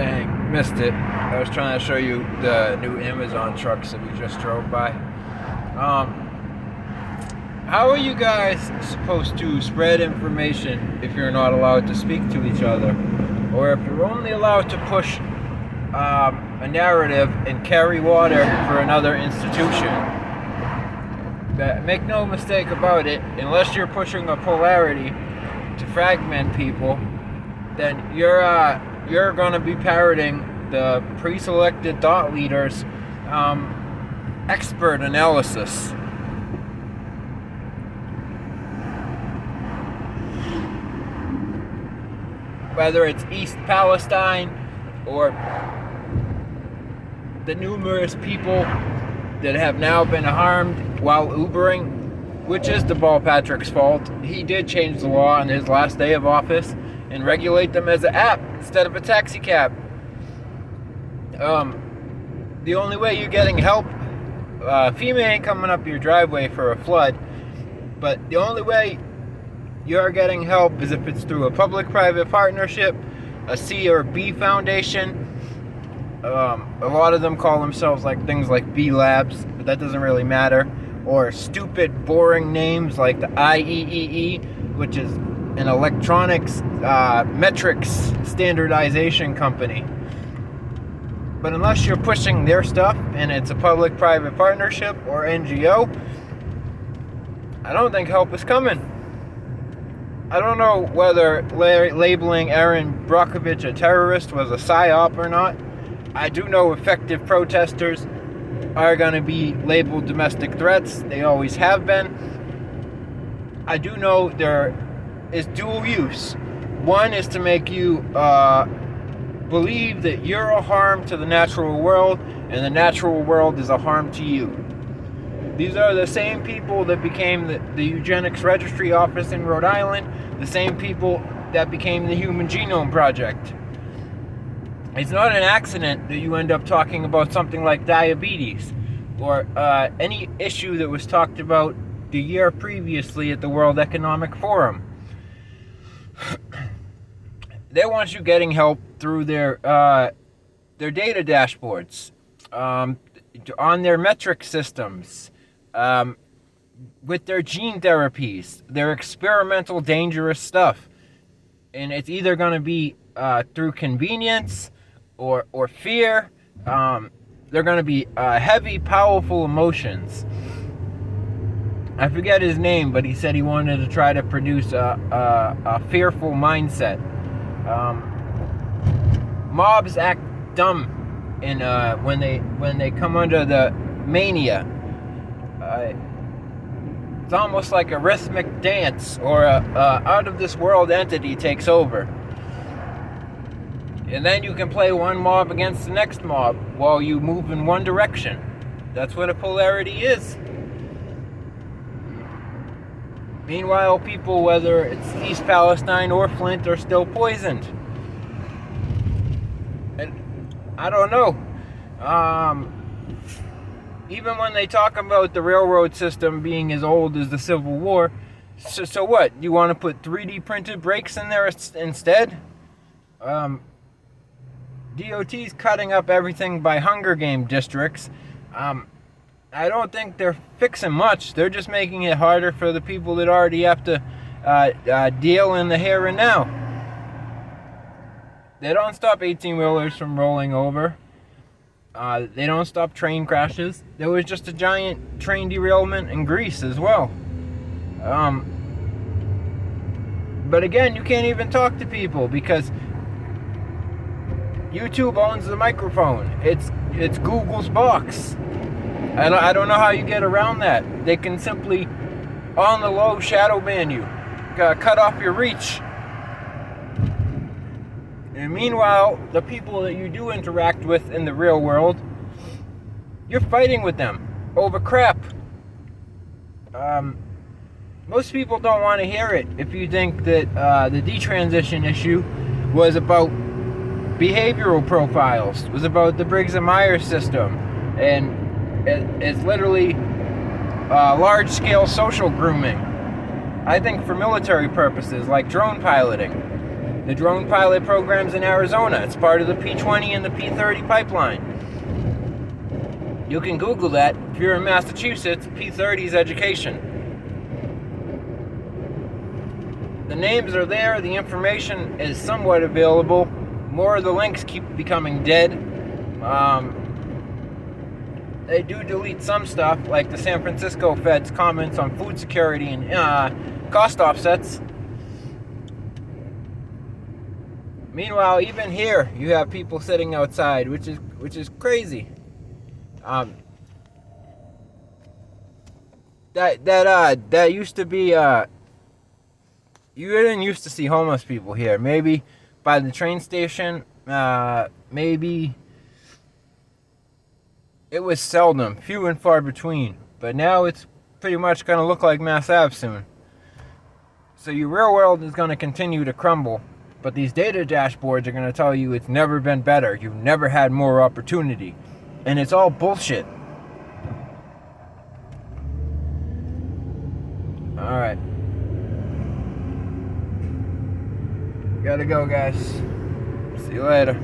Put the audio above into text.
Dang, missed it. I was trying to show you the new Amazon trucks that we just drove by. How are you guys supposed to spread information if you're not allowed to speak to each other? Or if you're only allowed to push a narrative and carry water for another institution? Make no mistake about it, unless you're pushing a polarity to fragment people, then you're going to be parroting the pre-selected thought leaders' expert analysis. Whether it's East Palestine or the numerous people that have now been harmed while Ubering, which is Deval Patrick's fault. He did change the law on his last day of office and regulate them as an app instead of a taxi cab. The only way you're getting help, FEMA ain't coming up your driveway for a flood, but the only way you're getting help is if it's through a public-private partnership, a C or B foundation. A lot of them call themselves like things like B Labs, but that doesn't really matter. Or stupid, boring names like the IEEE, which is an electronics metrics standardization company. But unless you're pushing their stuff and it's a public-private partnership or NGO, I don't think help is coming. I don't know whether labeling Aaron Brockovich a terrorist was a psyop or not. I do know effective protesters are going to be labeled domestic threats. They always have been. I do know there is dual use. One is to make you believe that you're a harm to the natural world, and the natural world is a harm to you. These are the same people that became the Eugenics Registry Office in Rhode Island, the same people that became the Human Genome Project. It's not an accident that you end up talking about something like diabetes or any issue that was talked about the year previously at the World Economic Forum. They want you getting help through their data dashboards, on their metric systems, with their gene therapies, their experimental dangerous stuff. And it's either going to be through convenience or fear. They're going to be heavy, powerful emotions. I forget his name, but he said he wanted to try to produce a fearful mindset. Mobs act dumb when they come under the mania. It's almost like a rhythmic dance, or a out of this world entity takes over. And then you can play one mob against the next mob while you move in one direction. That's what a polarity is. Meanwhile, people, whether it's East Palestine or Flint, are still poisoned. And I don't know. Even when they talk about the railroad system being as old as the Civil War, so what? You want to put 3D printed brakes in there instead? DOT's cutting up everything by Hunger Game districts. I don't think they're fixing much. They're just making it harder for the people that already have to deal in the here and now. They don't stop 18-wheelers from rolling over. They don't stop train crashes. There was just a giant train derailment in Greece as well. But again, you can't even talk to people because YouTube owns the microphone. It's Google's box. And I don't know how you get around that. They can simply, on the low, shadow ban you. Cut off your reach. And meanwhile, the people that you do interact with in the real world, you're fighting with them over crap. Most people don't want to hear it if you think that the detransition issue was about behavioral profiles, was about the Briggs and Myers system, and it's literally large-scale social grooming. I think for military purposes, like drone piloting. The drone pilot programs in Arizona. It's part of the P20 and the P30 pipeline. You can Google that if you're in Massachusetts, P30's education. The names are there, the information is somewhat available. More of the links keep becoming dead. They do delete some stuff, like the San Francisco Fed's comments on food security and cost offsets. Meanwhile, even here, you have people sitting outside, which is crazy. That used to be you didn't used to see homeless people here. Maybe by the train station, maybe it was seldom, few and far between. But now it's pretty much going to look like Mass Ave soon. So your real world is going to continue to crumble. But these data dashboards are going to tell you it's never been better. You've never had more opportunity. And it's all bullshit. Alright. Gotta go, guys. See you later.